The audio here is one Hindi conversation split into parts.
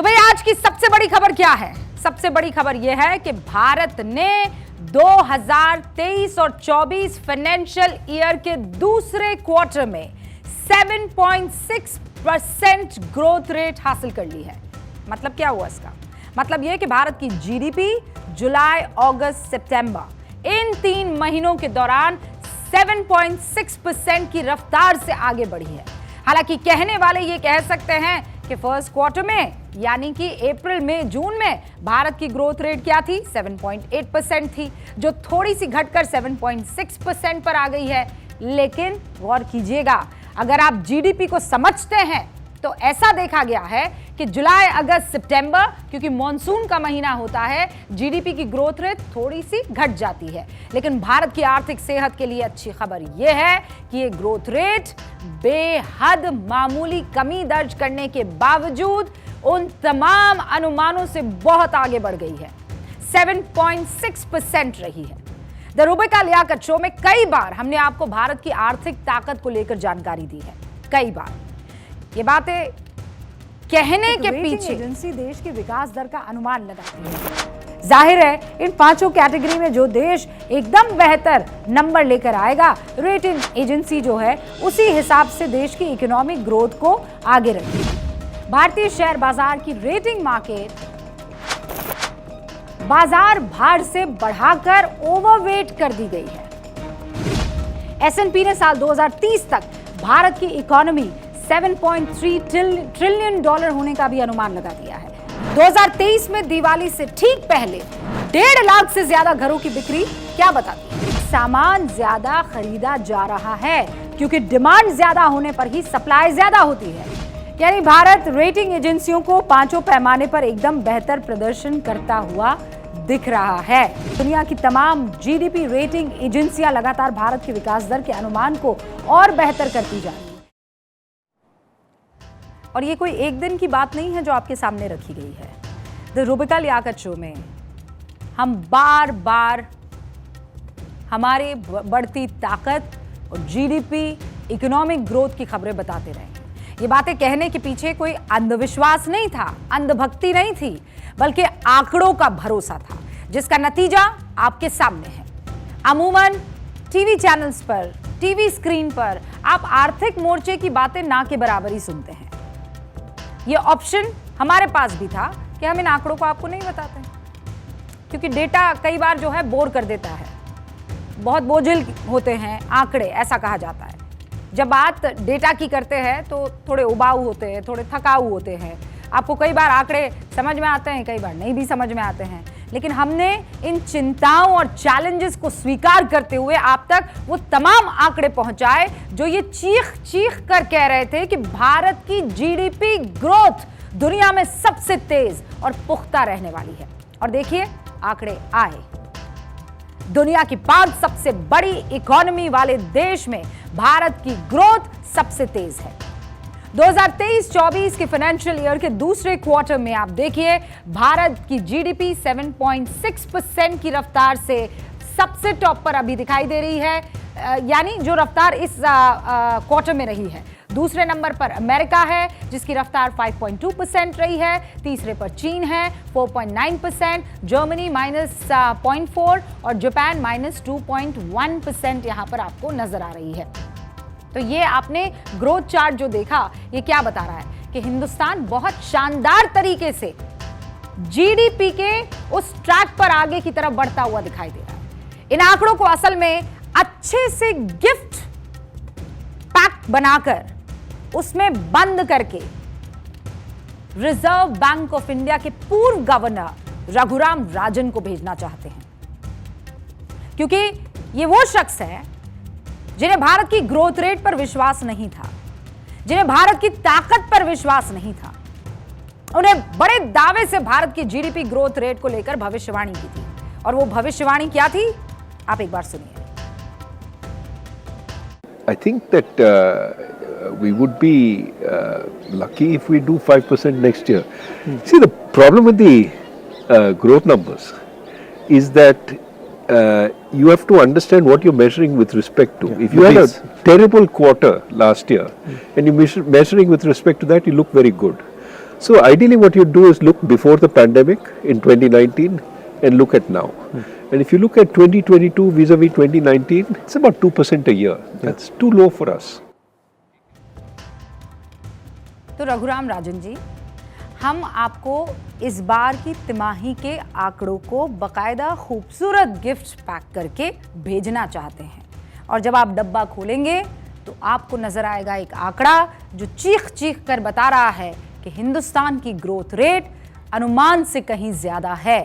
तो भाई आज की सबसे बड़ी खबर क्या है? सबसे बड़ी खबर यह है कि भारत ने 2023 और 24 फाइनेंशियल ईयर के दूसरे क्वार्टर में 7.6% ग्रोथ रेट हासिल कर ली है। मतलब क्या हुआ इसका? मतलब यह कि भारत की जीडीपी जुलाई, अगस्त, सितंबर इन 3 महीनों के दौरान 7.6% की रफ्तार से आगे बढ़ी है। हालांकि कहने वाले ये कह सकते हैं कि फर्स्ट क्वार्टर में यानी कि अप्रैल में जून में भारत की ग्रोथ रेट क्या थी? 7.8% थी, जो थोड़ी सी घटकर 7.6% पर आ गई है। लेकिन गौर कीजिएगा, अगर आप जीडीपी को समझते हैं तो ऐसा देखा गया है कि जुलाई, अगस्त, सितंबर, क्योंकि मॉनसून का महीना होता है, जीडीपी की ग्रोथ रेट थोड़ी सी घट जाती है। लेकिन भारत की आर्थिक सेहत के लिए अच्छी खबर यह है कि ये ग्रोथ रेट बेहद मामूली कमी दर्ज करने के बावजूद उन तमाम अनुमानों से बहुत आगे बढ़ गई है। 7.6% रही है। द रूबिका लियाकत शो में कई बार हमने आपको भारत की आर्थिक ताकत को लेकर जानकारी दी है। कई बार ये बातें कहने के पीछे एजेंसी देश के विकास दर का अनुमान लगाती है। जाहिर है इन 5 कैटेगरी में जो देश एकदम बेहतर नंबर लेकर आएगा, रेटिंग एजेंसी जो है उसी हिसाब से देश की इकोनॉमिक ग्रोथ को आगे रखेगी। भारतीय शेयर बाजार की रेटिंग मार्केट बाजार भार से बढ़ाकर ओवरवेट कर दी गई है। S&P ने साल 2030 तक भारत की इकोनॉमी 7.3 ट्रिलियन डॉलर होने का भी अनुमान लगा दिया है। 2023 में दिवाली से ठीक पहले 1.5 लाख से ज्यादा घरों की बिक्री क्या बताती है? सामान ज्यादा खरीदा जा रहा है क्योंकि डिमांड ज्यादा होने पर ही सप्लाई ज्यादा होती है। यानी भारत रेटिंग एजेंसियों को 5 पैमाने पर एकदम बेहतर प्रदर्शन करता हुआ दिख रहा है। दुनिया की तमाम जीडीपी रेटिंग एजेंसियां लगातार भारत के विकास दर के अनुमान को और बेहतर करती जा रही है। और ये कोई एक दिन की बात नहीं है जो आपके सामने रखी गई है। द रूबिका लियाकत शो में हम बार बार हमारे बढ़ती ताकत और जीडीपी, इकोनॉमिक ग्रोथ की खबरें बताते रहे। ये बातें कहने के पीछे कोई अंधविश्वास नहीं था, अंधभक्ति नहीं थी, बल्कि आंकड़ों का भरोसा था, जिसका नतीजा आपके सामने है। अमूमन टीवी चैनल्स पर, टीवी स्क्रीन पर आप आर्थिक मोर्चे की बातें ना के बराबर ही सुनते हैं। ये ऑप्शन हमारे पास भी था कि हम इन आंकड़ों को आपको नहीं बताते, क्योंकि डेटा कई बार जो है बोर कर देता है, बहुत बोझिल होते हैं आंकड़े, ऐसा कहा जाता है। जब बात डेटा की करते हैं तो थोड़े उबाऊ होते हैं, थोड़े थकाऊ होते हैं। आपको कई बार आंकड़े समझ में आते हैं, कई बार नहीं भी समझ में आते हैं। लेकिन हमने इन चिंताओं और चैलेंजेस को स्वीकार करते हुए आप तक वो तमाम आंकड़े पहुंचाए जो ये चीख चीख कर कह रहे थे कि भारत की जीडीपी ग्रोथ दुनिया में सबसे तेज और पुख्ता रहने वाली है। और देखिए आंकड़े आए। दुनिया की 5 सबसे बड़ी इकोनॉमी वाले देश में भारत की ग्रोथ सबसे तेज है। 2023-24 के फाइनेंशियल ईयर के दूसरे क्वार्टर में आप देखिए भारत की जीडीपी 7.6% की रफ्तार से सबसे टॉप पर अभी दिखाई दे रही है, यानी जो रफ्तार इस क्वार्टर में रही है। दूसरे नंबर पर अमेरिका है जिसकी रफ्तार 5.2% रही है। तीसरे पर चीन है 4.9%, जर्मनी -0.4 और जापान -2.1% यहां पर आपको नजर आ रही है। तो ये आपने ग्रोथ चार्ट जो देखा, ये क्या बता रहा है कि हिंदुस्तान बहुत शानदार तरीके से जीडीपी के उस ट्रैक पर आगे की तरफ बढ़ता हुआ दिखाई दे रहा है। इन आंकड़ों को असल में अच्छे से गिफ्ट पैक बनाकर उसमें बंद करके रिजर्व बैंक ऑफ इंडिया के पूर्व गवर्नर रघुराम राजन को भेजना चाहते हैं, क्योंकि ये वो शख्स है जिन्हें भारत की ग्रोथ रेट पर विश्वास नहीं था, जिन्हें भारत की ताकत पर विश्वास नहीं था। उन्हें बड़े दावे से भारत की जीडीपी ग्रोथ रेट को लेकर भविष्यवाणी की थी, और वो भविष्यवाणी क्या थी, आप एक बार सुनिए। I think that we would be lucky if we do 5% next year. See, the problem with the growth numbers is that you have to understand what you're measuring with respect to. If you had a terrible quarter last year and you're measuring with respect to that, you look very good. So ideally what you do is look before the pandemic in 2019 and look at now. And if you look at 2022 vis-a-vis 2019, it's about 2% a year. That's too low for us. तो रघुराम राजन जी, हम आपको इस बार की तिमाही के आंकड़ों को बकायदा खूबसूरत गिफ्ट पैक करके भेजना चाहते हैं, और जब आप डब्बा खोलेंगे तो आपको नजर आएगा एक आंकड़ा जो चीख चीख कर बता रहा है कि हिंदुस्तान की ग्रोथ रेट अनुमान से कहीं ज्यादा है।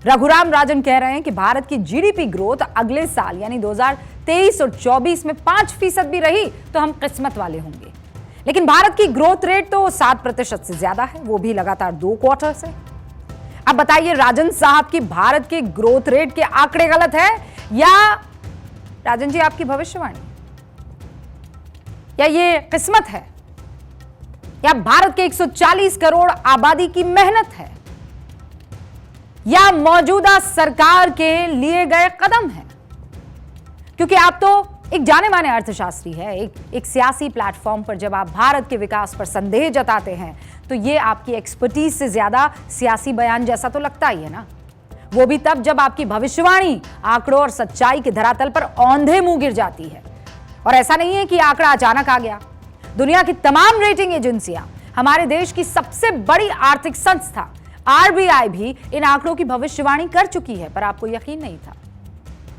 रघुराम राजन कह रहे हैं कि भारत की जीडीपी ग्रोथ अगले साल यानी 2023 और 24 में 5% भी रही तो हम किस्मत वाले होंगे, लेकिन भारत की ग्रोथ रेट तो 7% से ज्यादा है, वो भी लगातार 2 क्वार्टर से। अब बताइए राजन साहब की भारत के ग्रोथ रेट के आंकड़े गलत है या राजन जी आपकी भविष्यवाणी, या ये किस्मत है, या भारत के 140 करोड़ आबादी की मेहनत है, या मौजूदा सरकार के लिए गए कदम है? क्योंकि आप तो एक जाने माने अर्थशास्त्री है, एक सियासी प्लेटफॉर्म पर जब आप भारत के विकास पर संदेह जताते हैं तो ये आपकी एक्सपर्टीज से ज्यादा सियासी बयान जैसा तो लगता ही है ना। वो भी तब जब आपकी भविष्यवाणी आंकड़ों और सच्चाई के धरातल पर औंधे मुंह गिर जाती है। और ऐसा नहीं है कि आंकड़ा अचानक आ गया, दुनिया की तमाम रेटिंग एजेंसियां, हमारे देश की सबसे बड़ी आर्थिक संस्था आरबीआई भी इन आंकड़ों की भविष्यवाणी कर चुकी है, पर आपको यकीन नहीं था।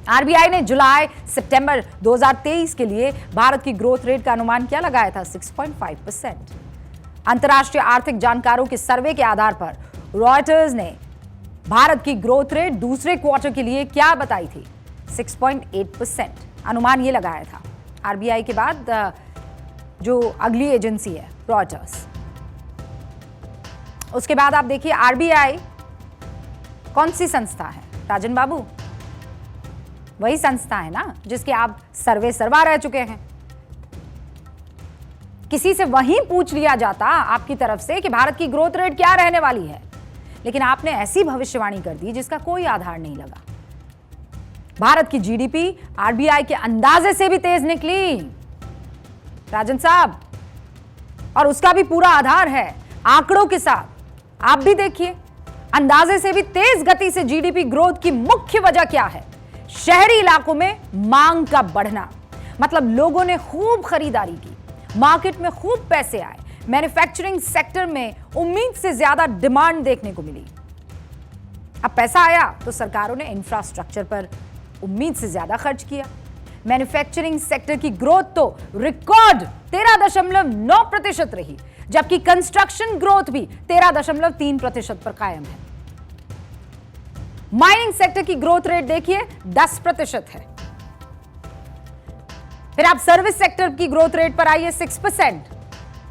आरबीआई ने जुलाई सितंबर 2023 के लिए भारत की ग्रोथ रेट का अनुमान क्या लगाया था? 6.5%। अंतर्राष्ट्रीय आर्थिक जानकारों के सर्वे के आधार पर रॉयटर्स ने भारत की ग्रोथ रेट दूसरे क्वार्टर के लिए क्या बताई थी? 6.8% अनुमान ये लगाया था। आरबीआई के बाद जो अगली एजेंसी है रॉयटर्स, उसके बाद आप देखिए आरबीआई कौन सी संस्था है राजन बाबू? वही संस्था है ना जिसके आप सर्वा रह चुके हैं। किसी से वहीं पूछ लिया जाता आपकी तरफ से कि भारत की ग्रोथ रेट क्या रहने वाली है, लेकिन आपने ऐसी भविष्यवाणी कर दी जिसका कोई आधार नहीं लगा। भारत की जीडीपी आरबीआई के अंदाजे से भी तेज निकली राजन साहब, और उसका भी पूरा आधार है आंकड़ों के साथ। आप भी देखिए, अंदाजे से भी तेज गति से जीडीपी ग्रोथ की मुख्य वजह क्या है? शहरी इलाकों में मांग का बढ़ना, मतलब लोगों ने खूब खरीदारी की, मार्केट में खूब पैसे आए, मैन्युफैक्चरिंग सेक्टर में उम्मीद से ज्यादा डिमांड देखने को मिली। अब पैसा आया तो सरकारों ने इंफ्रास्ट्रक्चर पर उम्मीद से ज्यादा खर्च किया। मैन्युफैक्चरिंग सेक्टर की ग्रोथ तो रिकॉर्ड 13.9% रही, जबकि कंस्ट्रक्शन ग्रोथ भी 13.3% पर कायम है। माइनिंग सेक्टर की ग्रोथ रेट देखिए 10% है। फिर आप सर्विस सेक्टर की ग्रोथ रेट पर आइए 6%।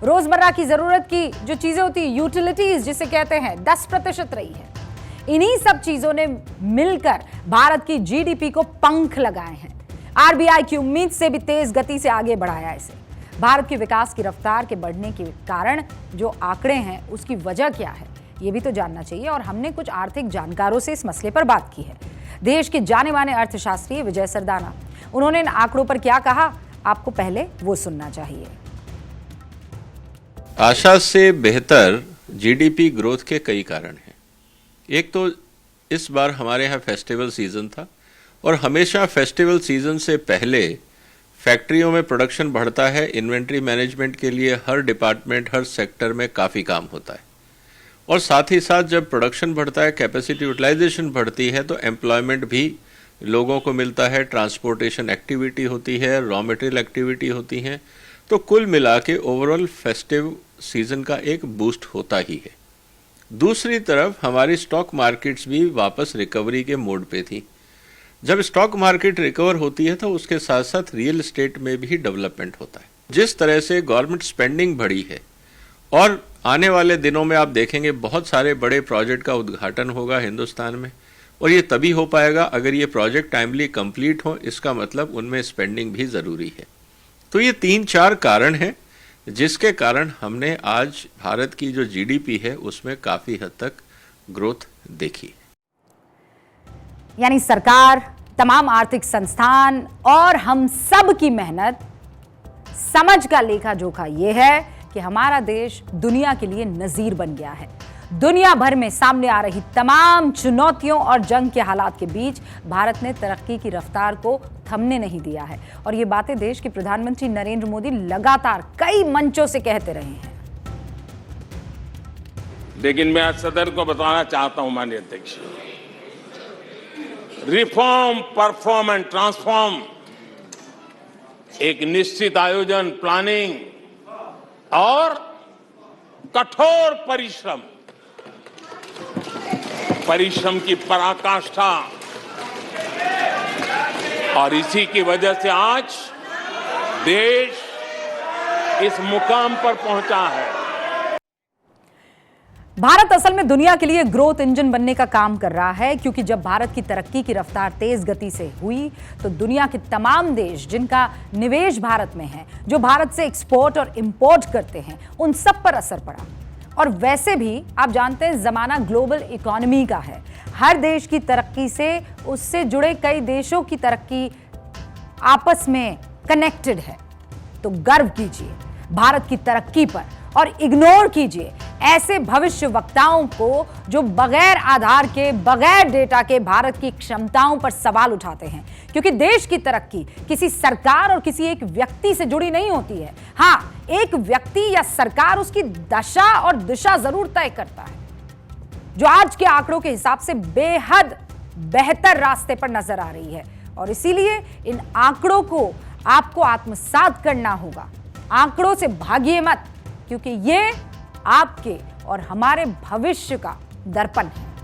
रोजमर्रा की जरूरत की जो चीजें होती है, यूटिलिटीज जिसे कहते हैं, 10% रही है। इन्हीं सब चीजों ने मिलकर भारत की जीडीपी को पंख लगाए हैं। आरबीआई की उम्मीद से भी तेज गति से आगे बढ़ाया इसे। भारत के विकास की रफ्तार के बढ़ने के कारण जो आंकड़े हैं उसकी वजह क्या है, ये भी तो जानना चाहिए। और हमने कुछ आर्थिक जानकारों से इस मसले पर बात की है। देश के जाने माने अर्थशास्त्री विजय सरदाना, उन्होंने इन आंकड़ों पर क्या कहा, आपको पहले वो सुनना चाहिए। आशा से बेहतर जीडीपी ग्रोथ के कई कारण हैं। एक तो इस बार हमारे यहाँ फेस्टिवल सीजन था, और हमेशा फेस्टिवल सीजन से पहले फैक्ट्रियों में प्रोडक्शन बढ़ता है। इन्वेंट्री मैनेजमेंट के लिए हर डिपार्टमेंट, हर सेक्टर में काफ़ी काम होता है, और साथ ही साथ जब प्रोडक्शन बढ़ता है, कैपेसिटी यूटिलाइजेशन बढ़ती है, तो एम्प्लॉयमेंट भी लोगों को मिलता है, ट्रांसपोर्टेशन एक्टिविटी होती है, रॉ मटेरियल एक्टिविटी होती हैं। तो कुल मिला के ओवरऑल फेस्टिव सीजन का एक बूस्ट होता ही है। दूसरी तरफ हमारी स्टॉक मार्केट्स भी वापस रिकवरी के मोड पे थी। जब स्टॉक मार्केट रिकवर होती है तो उसके साथ साथ रियल एस्टेट में भी डेवलपमेंट होता है। जिस तरह से गवर्नमेंट स्पेंडिंग बढ़ी है, और आने वाले दिनों में आप देखेंगे बहुत सारे बड़े प्रोजेक्ट का उद्घाटन होगा हिंदुस्तान में, और ये तभी हो पाएगा अगर ये प्रोजेक्ट टाइमली कंप्लीट हो। इसका मतलब उनमें स्पेंडिंग भी ज़रूरी है। तो ये 3-4 कारण हैं जिसके कारण हमने आज भारत की जो जीडीपी है उसमें काफ़ी हद तक ग्रोथ देखी। यानी सरकार, तमाम आर्थिक संस्थान और हम सब की मेहनत, समझ का लेखा जोखा यह है कि हमारा देश दुनिया के लिए नजीर बन गया है। दुनिया भर में सामने आ रही तमाम चुनौतियों और जंग के हालात के बीच भारत ने तरक्की की रफ्तार को थमने नहीं दिया है और ये बातें देश के प्रधानमंत्री नरेंद्र मोदी लगातार कई मंचों से कहते रहे हैं। लेकिन मैं आज सदन को बताना चाहता हूं माननीय अध्यक्ष, रिफॉर्म, परफॉर्म एंड ट्रांसफॉर्म एक निश्चित आयोजन, प्लानिंग और कठोर परिश्रम की पराकाष्ठा, और इसी की वजह से आज देश इस मुकाम पर पहुंचा है। भारत असल में दुनिया के लिए ग्रोथ इंजन बनने का काम कर रहा है, क्योंकि जब भारत की तरक्की की रफ्तार तेज गति से हुई तो दुनिया के तमाम देश जिनका निवेश भारत में है, जो भारत से एक्सपोर्ट और इंपोर्ट करते हैं, उन सब पर असर पड़ा। और वैसे भी आप जानते हैं जमाना ग्लोबल इकोनॉमी का है, हर देश की तरक्की से उससे जुड़े कई देशों की तरक्की आपस में कनेक्टेड है। तो गर्व कीजिए भारत की तरक्की पर और इग्नोर कीजिए ऐसे भविष्य वक्ताओं को जो बगैर आधार के, बगैर डेटा के भारत की क्षमताओं पर सवाल उठाते हैं, क्योंकि देश की तरक्की किसी सरकार और किसी एक व्यक्ति से जुड़ी नहीं होती है। हाँ, एक व्यक्ति या सरकार उसकी दशा और दिशा जरूर तय करता है, जो आज के आंकड़ों के हिसाब से बेहद बेहतर रास्ते पर नजर आ रही है। और इसीलिए इन आंकड़ों को आपको आत्मसात करना होगा। आंकड़ों से भागिए मत, क्योंकि ये आपके और हमारे भविष्य का दर्पण है।